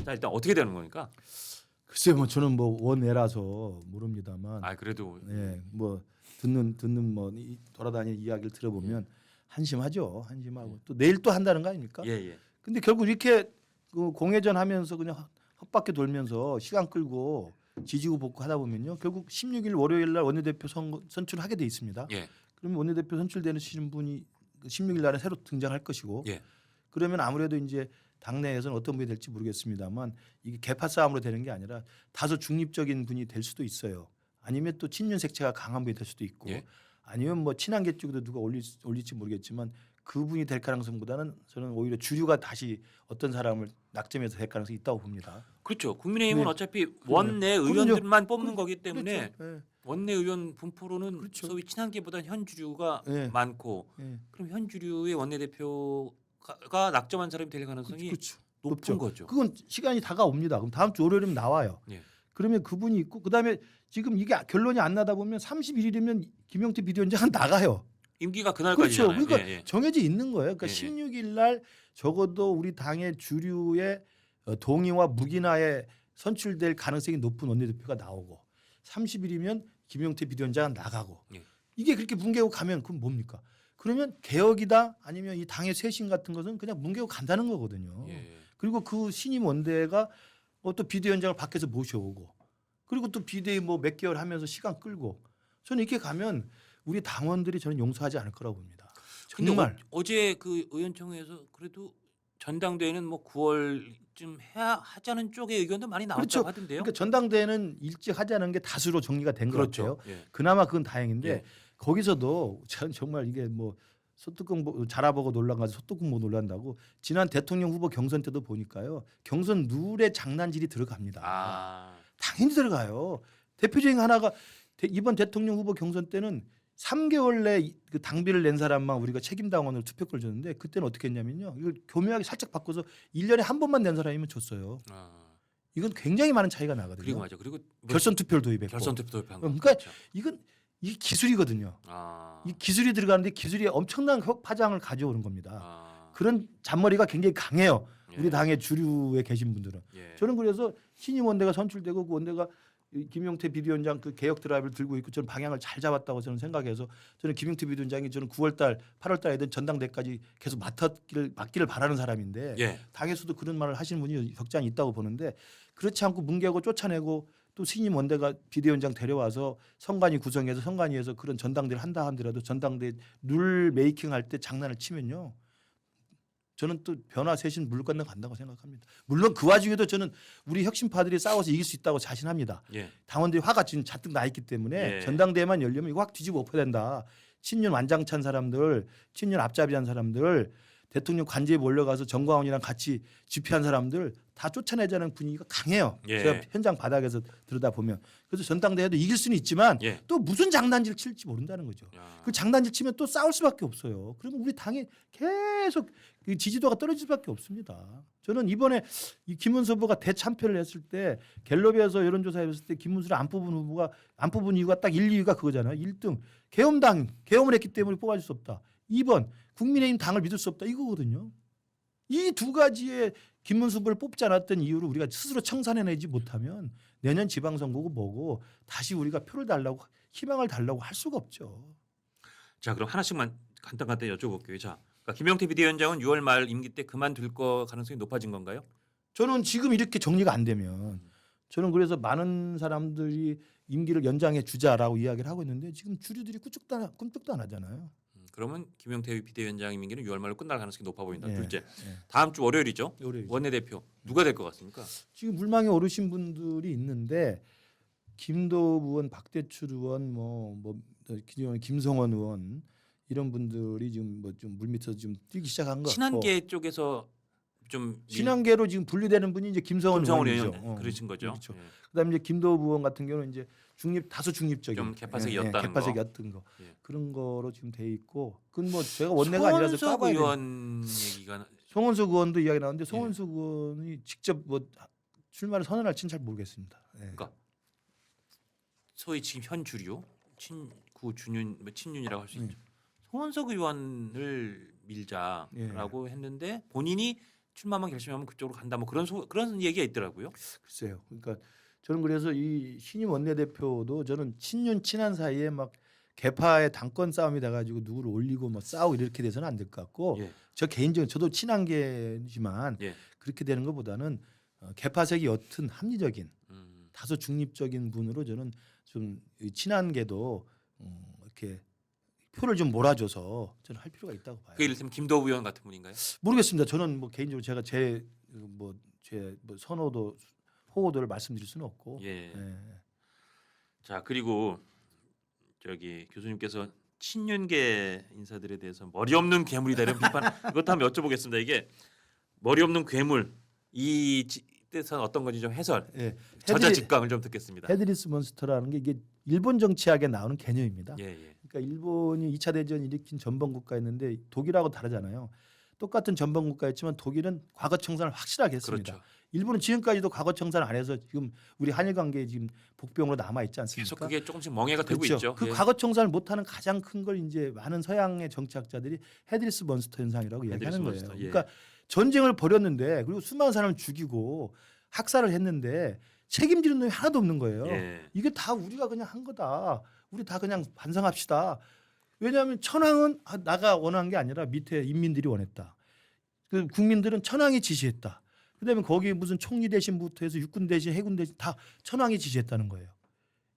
자 일단 어떻게 되는 겁니까? 글쎄 뭐 저는 뭐 원내라서 모릅니다만. 아 그래도 예, 뭐 듣는 뭐 돌아다니는 이야기를 들어보면 한심하죠. 한심하고 또 내일 또 한다는 거 아닙니까? 예. 근데 결국 이렇게 그 공회전 하면서 그냥 헛바퀴 돌면서 시간 끌고 지지고 볶고 하다 보면요. 결국 16일 월요일 날 원내대표 선출을 하게 돼 있습니다. 예. 그러면 원내대표 선출되는 분이 16일 날에 새로 등장할 것이고 예. 그러면 아무래도 이제 당내에서는 어떤 분이 될지 모르겠습니다만 이게 계파 싸움으로 되는 게 아니라 다소 중립적인 분이 될 수도 있어요. 아니면 또 친윤 색채가 강한 분이 될 수도 있고 예. 아니면 뭐 친한계 쪽에도 누가 올릴지 모르겠지만 그분이 될 가능성보다는 저는 오히려 주류가 다시 어떤 사람을 낙점해서 될 가능성이 있다고 봅니다. 그렇죠. 국민의힘은 네. 어차피 원내 의원들만 뽑는 거기 때문에 그렇죠. 예. 원내 의원 분포로는 그렇죠. 소위 친한계보다는 현주류가 예. 많고 예. 그럼 현주류의 원내대표가 낙점한 사람이 될 가능성이 그렇죠. 높은 높죠. 거죠. 그건 시간이 다가옵니다. 그럼 다음 주 월요일이면 나와요. 예. 그러면 그분이 있고 그다음에 지금 이게 결론이 안 나다 보면 31일이면 김용태 비대위원장은 나가요. 임기가 그렇죠. 그날까지잖아요. 그러니까 예. 정해져 있는 거예요. 그러니까 예, 예. 16일 날 적어도 우리 당의 주류의 동의와 묵인하에 선출될 가능성이 높은 원내대표가 나오고 30일이면 김용태 비대위원장은 나가고 예. 이게 그렇게 뭉개고 가면 그럼 뭡니까? 그러면 개혁이다 아니면 이 당의 쇄신 같은 것은 그냥 뭉개고 간다는 거거든요. 예. 그리고 그 신임 원대가 또 비대위원장을 밖에서 모셔오고 그리고 또 비대위 뭐 몇 개월 하면서 시간 끌고 저는 이렇게 가면 우리 당원들이 저는 용서하지 않을 거라고 봅니다. 근데 정말 어제 그 의원총회에서 그래도 전당대회는 뭐 9월쯤 해야 하자는 쪽의 의견도 많이 나왔다고 그렇죠. 하던데요. 그러니까 전당대회는 일찍 하자는 게 다수로 정리가 된 것 그렇죠. 같아요. 예. 그나마 그건 다행인데 예. 거기서도 전 정말 이게 뭐 소뚜껑 자라보고 놀란 가지고 소뚜껑 못 놀란다고 지난 대통령 후보 경선 때도 보니까요. 경선 룰에 장난질이 들어갑니다. 아. 당연히 들어가요. 대표적인 하나가 이번 대통령 후보 경선 때는 3개월 내 그 당비를 낸 사람만 우리가 책임당원으로 투표권을 줬는데 그때는 어떻게 했냐면요. 이걸 교묘하게 살짝 바꿔서 1년에 한 번만 낸 사람이면 줬어요. 이건 굉장히 많은 차이가 나거든요. 그리고 맞아. 그리고 뭐 결선 투표를 도입했고. 결선 투표 도입한 거. 그러니까 그렇죠. 이건 이 기술이거든요. 아. 이 기술이 들어가는데 기술이 엄청난 파장을 가져오는 겁니다. 아. 그런 잔머리가 굉장히 강해요. 우리 예. 당의 주류에 계신 분들은. 예. 저는 그래서 신임 원대가 선출되고 그 원대가 이 김용태 비대위원장 그 개혁 드라이브를 들고 있고 저는 방향을 잘 잡았다고 저는 생각해서 저는 김용태 비대위원장이 저는 9월달 8월달에든 전당대까지 계속 맡기를 바라는 사람인데 예. 당에서도 그런 말을 하시는 분이 적잖이 있다고 보는데 그렇지 않고 뭉개고 쫓아내고 또 신임 원대가 비대위원장 데려와서 선관위 구성해서 선관위에서 그런 전당대를 한다 하더라도 전당대 룰 메이킹 할 때 장난을 치면요. 저는 또 변화 쇄신 물 건너 간다고 생각합니다. 물론 그 와중에도 저는 우리 혁신파들이 싸워서 이길 수 있다고 자신합니다. 예. 당원들이 화가 지금 잔뜩 나 있기 때문에 예. 전당대회만 열리면 이거 확 뒤집어 엎어야 된다. 친윤 완장찬 사람들, 친윤 앞잡이한 사람들, 대통령 관제에 몰려가서 정광훈이랑 같이 집회한 사람들 다 쫓아내자는 분위기가 강해요. 예. 제가 현장 바닥에서 들여다보면. 그래서 전당대회도 이길 수는 있지만 예. 또 무슨 장난질 칠지 모른다는 거죠. 야. 그 장난질 치면 또 싸울 수밖에 없어요. 그러면 우리 당이 계속 그 지지도가 떨어질 수밖에 없습니다. 저는 이번에 이 김문수 후보가 대참패를 했을 때 갤럽에서 여론조사에 했을 때 김문수를 안 뽑은 이유가 딱 1, 2위가 그거잖아요. 1등 계엄을 했기 때문에 뽑아줄 수 없다. 2번 국민의힘 당을 믿을 수 없다. 이거거든요. 이 두 가지의 김문수 후보를 뽑지 않았던 이유를 우리가 스스로 청산해내지 못하면 내년 지방선거고 뭐고 다시 우리가 표를 달라고 희망을 달라고 할 수가 없죠. 자 그럼 하나씩만 간단 여쭤볼게요. 자 그러니까 김용태 비대위원장은 6월 말 임기 때 그만둘 거 가능성이 높아진 건가요? 저는 지금 이렇게 정리가 안 되면 저는 그래서 많은 사람들이 임기를 연장해 주자라고 이야기를 하고 있는데 지금 주류들이 꿈쩍도 안 하잖아요. 그러면 김용태 비대위원장 임기는 6월 말로 끝날 가능성이 높아 보인다. 예, 둘째, 예. 다음 주 월요일이죠. 월요일이죠. 원내대표 누가 될 것 같습니까? 지금 물망에 오르신 분들이 있는데 김도읍 의원, 박대출 의원, 김성원 의원 이런 분들이 지금 뭐 좀 물밑에서 좀 뛰기 시작한 것 같고 친한계 쪽에서 좀 친한계로 지금 분리되는 분이 이제 김성원 의원이죠. 의원 그러신 거죠. 그렇죠. 예. 그다음에 이제 김도읍 의원 같은 경우는 이제 다소 중립적인 좀 개파색이었다는 개파색이었던 거 예. 그런 거로 지금 돼 있고 그건 뭐 제가 원내가 아니라서 송원석 까봐야 의원 얘기가 송원석 의원도 이야기 나왔는데 송원석 의원이 직접 뭐 출마를 선언할지는 잘 모르겠습니다. 예. 그러니까 소위 지금 현 주류 친윤 친윤이라고 할 수 있죠. 송원석 의원을 밀자라고 했는데 본인이 출마만 결심하면 그쪽으로 간다. 뭐 그런 얘기가 있더라고요. 글쎄요. 그러니까 저는 그래서 이 신임 원내대표도 저는 친윤 친한 사이에 막 개파의 당권 싸움이 돼가지고 누구를 올리고 뭐 싸우고 이렇게 돼서는 안 될 것 같고 예. 저 개인적으로 저도 친한 게지만 예. 그렇게 되는 것보다는 개파색이 옅은 합리적인 음. 다소 중립적인 분으로 저는 좀 친한 게도 이렇게 표를 좀 몰아줘서 저는 할 필요가 있다고 봐요. 그 이를테면 김도우 의원 같은 분인가요? 모르겠습니다. 저는 뭐 개인적으로 제가 제 선호도 호호도를 말씀드릴 수는 없고. 예. 예. 자 그리고 저기 교수님께서 친윤계 인사들에 대해서 머리 없는 괴물이다 이런 비판 이것도 한번 여쭤보겠습니다. 이게 머리 없는 괴물 이 뜻은 어떤 건지 좀 해설 예. 저자 직감을 좀 듣겠습니다. 헤드리스 몬스터라는 게 이게 일본 정치학에 나오는 개념입니다. 예, 예. 그러니까 일본이 2차 대전 일으킨 전범 국가였는데 독일하고 다르잖아요. 똑같은 전범 국가였지만 독일은 과거 청산을 확실하게 했습니다. 그렇죠. 일본은 지금까지도 과거 청산 안 해서 지금 우리 한일 관계에 지금 복병으로 남아 있지 않습니까? 계속 그게 조금씩 멍해가 되고 그렇죠. 있죠. 그 예. 과거 청산을 못하는 가장 큰 걸 이제 많은 서양의 정치학자들이 헤드리스 몬스터 현상이라고 헤드리스 얘기하는 거예요. 몬스터, 예. 그러니까 전쟁을 벌였는데 그리고 수많은 사람을 죽이고 학살을 했는데 책임지는 놈이 하나도 없는 거예요. 예. 이게 다 우리가 그냥 한 거다. 우리 다 그냥 반성합시다. 왜냐하면 천황은 나가 원한 게 아니라 밑에 인민들이 원했다. 그 국민들은 천황이 지시했다. 그다음에 거기 무슨 총리 대신부터 해서 육군 대신, 해군 대신 다 천황이 지시했다는 거예요.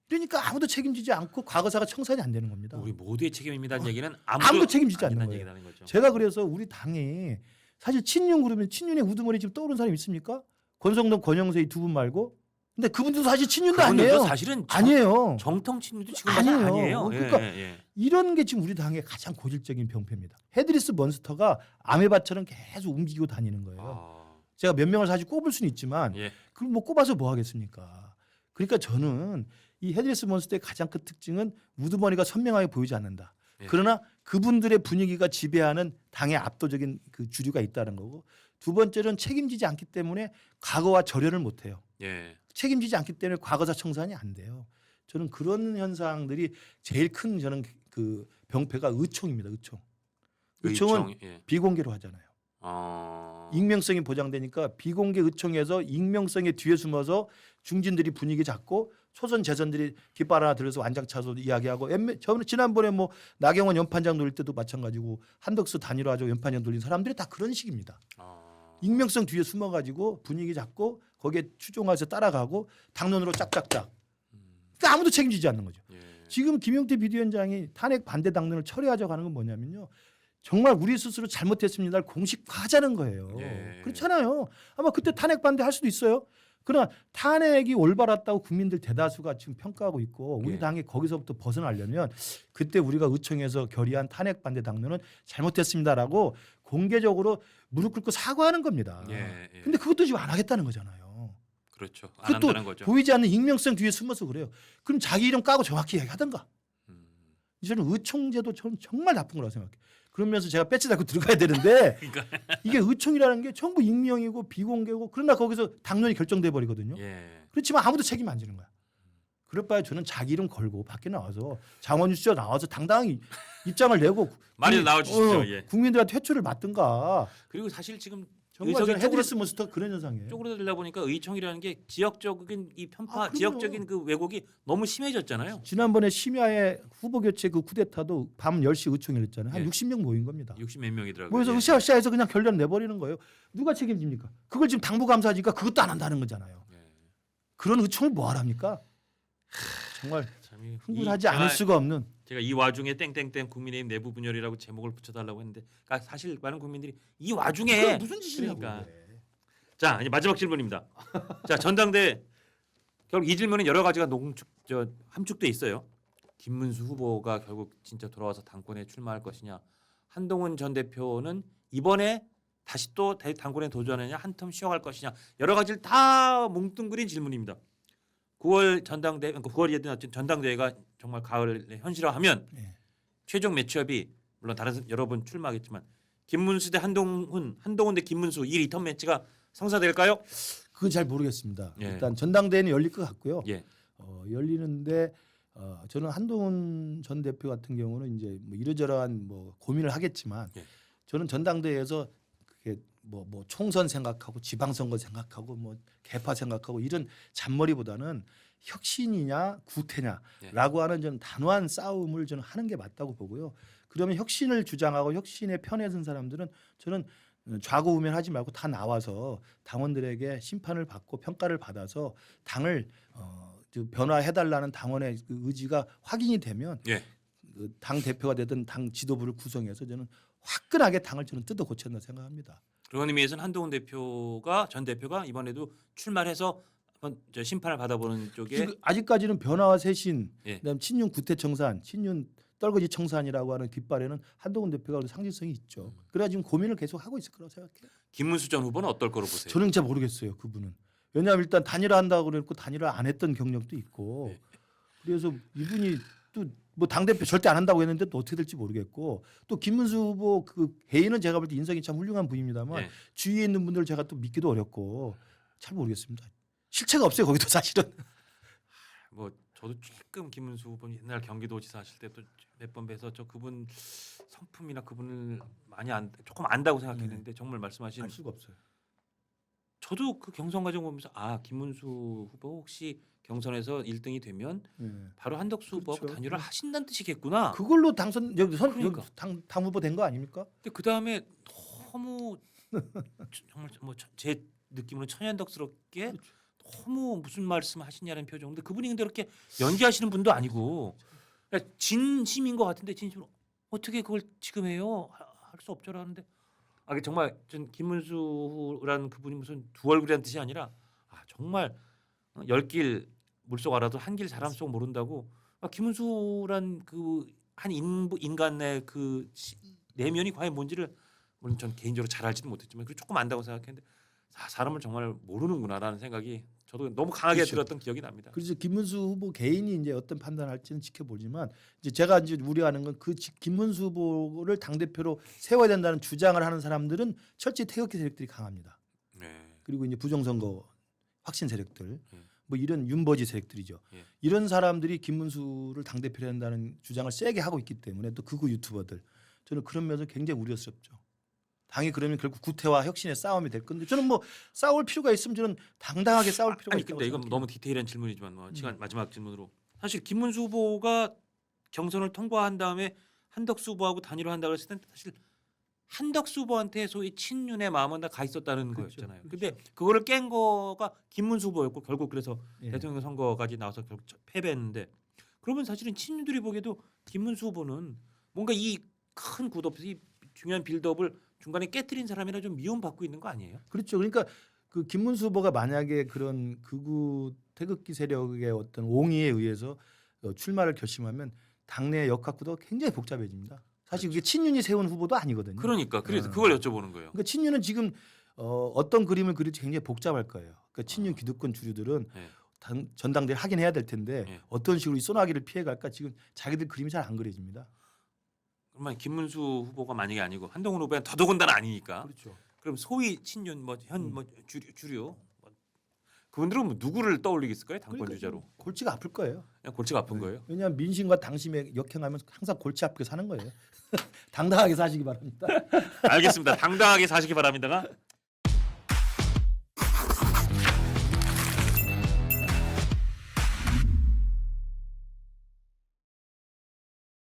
그러니까 아무도 책임지지 않고 과거사가 청산이 안 되는 겁니다. 우리 모두의 책임입니다는 얘기는 아무도 책임지지 안 않는 된다는 거예요. 얘기라는 거죠. 제가 그래서 우리 당이 사실 친윤 그러면 친윤의 우두머리 지금 떠오르는 사람 있습니까? 권성동, 권영세 이 두 분 말고. 근데 그분도 사실 친윤도 그분들도 아니에요. 사실은 아니에요. 정통 친윤도 지금 아니에요. 아니에요. 그러니까 예, 예. 이런 게 지금 우리 당의 가장 고질적인 병폐입니다. 헤드리스 몬스터가 아메바처럼 계속 움직이고 다니는 거예요. 아, 제가 몇 명을 사실 꼽을 수는 있지만 예. 그럼 뭐 꼽아서 뭐 하겠습니까? 그러니까 저는 이 헤드리스 몬스터의 가장 큰 특징은 우두머리가 선명하게 보이지 않는다. 예. 그러나 그분들의 분위기가 지배하는 당의 압도적인 그 주류가 있다는 거고 두 번째는 책임지지 않기 때문에 과거와 절연을 못해요. 예. 책임지지 않기 때문에 과거사 청산이 안 돼요. 저는 그런 현상들이 제일 큰 저는 그 병폐가 의총입니다. 의총은 예. 비공개로 하잖아요. 익명성이 보장되니까 비공개 의총에서 익명성의 뒤에 숨어서 중진들이 분위기 잡고 초선 재선들이 깃발 하나 들어서 완장차서 이야기하고 저는 지난번에 뭐 나경원 연판장 돌릴 때도 마찬가지고 한덕수 단일화하고 연판장 돌린 사람들이 다 그런 식입니다. 익명성 뒤에 숨어가지고 분위기 잡고 거기에 추종해서 따라가고 당론으로 짝짝짝. 그러니까 아무도 책임지지 않는 거죠. 예. 지금 김용태 비대위원장이 탄핵 반대 당론을 처리하자고 하는 건 뭐냐면요. 정말 우리 스스로 잘못했습니다를 공식화하자는 거예요. 예. 그렇잖아요. 아마 그때 탄핵 반대할 수도 있어요. 그러나 탄핵이 올바랐다고 국민들 대다수가 지금 평가하고 있고 우리 예. 당이 거기서부터 벗어나려면 그때 우리가 의총에서 결의한 탄핵 반대 당론은 잘못했습니다라고 공개적으로 무릎 꿇고 사과하는 겁니다. 예, 예. 근데 그것도 지금 안 하겠다는 거잖아요. 그렇죠. 안 그것도 한다는 거죠. 보이지 않는 익명성 뒤에 숨어서 그래요. 그럼 자기 이름 까고 정확히 얘기하던가. 음. 저는 의총제도 저는 정말 나쁜 거라고 생각해요. 그러면서 제가 배지 달고 들어가야 되는데 그러니까. 이게 의총이라는 게 전부 익명이고 비공개고 그러나 거기서 당론이 결정돼 버리거든요. 예. 그렇지만 아무도 책임 안 지는 거야. 그럴 바에 저는 자기 이름 걸고 밖에 나와서 장원유 씨가 나와서 당당히 입장을 내고 많이 나와주십시오. 예. 국민들한테 회초를 맞든가. 그리고 사실 지금 정말 의석이 저는 헤드리스 몬스터 그런 현상이에요. 쪼그라들다 보니까 의총이라는 게 지역적인 이 편파, 그럼요. 지역적인 그 왜곡이 너무 심해졌잖아요. 지난번에 심야에 후보 교체 그 쿠데타도 밤 10시 의총을 했잖아요. 한 예. 60명 모인 겁니다. 60몇 명이더라고요. 모여서 예. 으쌰으쌰해서 그냥 결론 내버리는 거예요. 누가 책임집니까? 그걸 지금 당부감사하니까 그것도 안 한다는 거잖아요. 예. 그런 의총을 뭐 하랍니까? 정말 참 이- 흥분하지 이- 않을 수가 없는. 제가 이 와중에 땡땡땡 국민의힘 내부 분열이라고 제목을 붙여달라고 했는데, 그러니까 사실 많은 국민들이 이 와중에 그게 무슨 짓이냐고. 그러니까. 그래. 자 이제 마지막 질문입니다. 자 전당대 결국 이 질문은 여러 가지가 함축돼 있어요. 김문수 후보가 결국 진짜 돌아와서 당권에 출마할 것이냐, 한동훈 전 대표는 이번에 다시 또 당권에 도전하느냐, 한 텀 쉬어갈 것이냐, 여러 가지를 다 뭉뚱그린 질문입니다. 9월 전당대, 그러니까 9월이든 어쨌든 전당대회가 정말 가을에 현실화하면 예. 최종 매치업이 물론 다른 여러 분 출마하겠지만 김문수 대 한동훈 대 김문수 이 리턴 매치가 성사될까요? 그건 잘 모르겠습니다. 예. 일단 전당대회는 열릴 것 같고요. 예. 열리는데 저는 한동훈 전 대표 같은 경우는 이제 뭐 이러저러한 뭐 고민을 하겠지만 예. 저는 전당대회에서 그게 뭐 총선 생각하고 지방선거 생각하고 뭐 개파 생각하고 이런 잔머리보다는 혁신이냐 구태냐라고 하는 저는 단호한 싸움을 저는 하는 게 맞다고 보고요. 그러면 혁신을 주장하고 혁신의 편에 선 사람들은 저는 좌고우면하지 말고 다 나와서 당원들에게 심판을 받고 평가를 받아서 당을 변화해달라는 당원의 그 의지가 확인이 되면 예. 그 당 대표가 되든 당 지도부를 구성해서 저는 화끈하게 당을 저는 뜯어 고쳤다 생각합니다. 그런 의미에서는 한동훈 전 대표가 이번에도 출마해서 한번 저 심판을 받아보는 쪽에 지금 아직까지는 변화와 쇄신, 예. 그다음 친윤 구태청산, 친윤 떨거지 청산이라고 하는 깃발에는 한동훈 대표가 상징성이 있죠. 그래야 지금 고민을 계속 하고 있을 거라고 생각해요. 김문수 전 후보는 어떨 거로 보세요? 저는 진짜 모르겠어요. 그분은. 왜냐하면 일단 단일화한다고 그랬고 단일화 안 했던 경력도 있고 네. 그래서 이분이 또 뭐 당대표 절대 안 한다고 했는데 또 어떻게 될지 모르겠고 또 김문수 후보 그 개인은 제가 볼 때 인성이 참 훌륭한 분입니다만 예. 주위에 있는 분들 제가 또 믿기도 어렵고 잘 모르겠습니다. 실체가 없어요. 거기도 사실은. 뭐 저도 조금 김문수 후보 옛날 경기도지사 하실 때 또 몇 번 뵈서 저 그분 성품이나 그분을 조금 안다고 생각했는데 정말 말씀하신 알 수가 없어요. 저도 그 경선 과정 보면서 후보 혹시 경선에서 1등이 되면 네. 바로 한덕수 후보하고 그렇죠. 단일화 하신다는 뜻이겠구나. 그걸로 당선 여기 그러니까. 당 후보 된 거 아닙니까? 근데 그 다음에 너무 정말 뭐 제 느낌으로 천연덕스럽게 그렇죠. 너무 무슨 말씀 하시냐는 표정. 근데 그분이 근데 그렇게 연기하시는 분도 아니고 그러니까 진심인 것 같은데 진심으로 어떻게 그걸 지금 해요? 할 수 없죠라는데 정말 전 김문수라는 그분이 무슨 두 얼굴이라는 뜻이 아니라 정말 10길 물속 알아도 한 길 사람 속 모른다고 김문수란 그 한 인간의 그 내면이 과연 뭔지를 물론 전 개인적으로 잘 알지는 못했지만 그 조금 안다고 생각했는데 사람을 정말 모르는구나라는 생각이 저도 너무 강하게 그렇죠. 들었던 기억이 납니다. 그래서 김문수 후보 개인이 이제 어떤 판단할지는 지켜보지만 이제 제가 이제 우려하는 건 그 김문수 후보를 당 대표로 세워야 된다는 주장을 하는 사람들은 철저히 태극기 세력들이 강합니다. 네. 그리고 이제 부정선거 확신 세력들, 예. 뭐 이런 윤버지 세력들이죠. 예. 이런 사람들이 김문수를 당 대표로 한다는 주장을 세게 하고 있기 때문에 또 극우 유튜버들 저는 그런 면에서 굉장히 우려스럽죠. 당이 그러면 결국 구태와 혁신의 싸움이 될 건데 저는 뭐 싸울 필요가 있으면 저는 당당하게 싸울 필요가 아니 있다고 근데 이건 생각해요. 너무 디테일한 질문이지만 시간 마지막 질문으로 사실 김문수 후보가 경선을 통과한 다음에 한덕수 후보하고 단일화 한다고 했을 때 사실 한덕수 후보한테 소위 친윤의 마음은 다 가 있었다는 그렇죠. 거였잖아요. 근데 그거를 깬 거가 김문수 후보였고 결국 그래서 예. 대통령 선거까지 나와서 결국 패배했는데 그러면 사실은 친윤들이 보기에도 김문수 후보는 뭔가 이 큰 굿업, 이 중요한 빌드업을 중간에 깨트린 사람이라 좀 미움받고 있는 거 아니에요? 그렇죠. 그러니까 그 김문수 후보가 만약에 그런 극우 태극기 세력의 어떤 옹의에 의해서 출마를 결심하면 당내 역학구도 굉장히 복잡해집니다. 사실 그게 친윤이 세운 후보도 아니거든요. 그러니까 그래서 어. 그걸 여쭤보는 거예요. 그러니까 친윤은 지금 어떤 그림을 그릴지 굉장히 복잡할 거예요. 그러니까 친윤 기득권 주류들은 네. 전당대회 하긴 해야 될 텐데 네. 어떤 식으로 이 소나기를 피해갈까 지금 자기들 그림이 잘 안 그려집니다. 그러면 김문수 후보가 만약에 아니고 한동훈 후보는 더더군다나 아니니까. 그렇죠. 그럼 소위 친윤 주류 그분들은 뭐 누구를 떠올리겠을까요? 당권 그러니까 주자로. 골치가 아플 거예요. 그냥 골치가 아픈 거예요. 왜냐하면 민심과 당심에 역행하면 항상 골치 아프게 사는 거예요. 당당하게 사시기 바랍니다. 알겠습니다. 당당하게 사시기 바랍니다가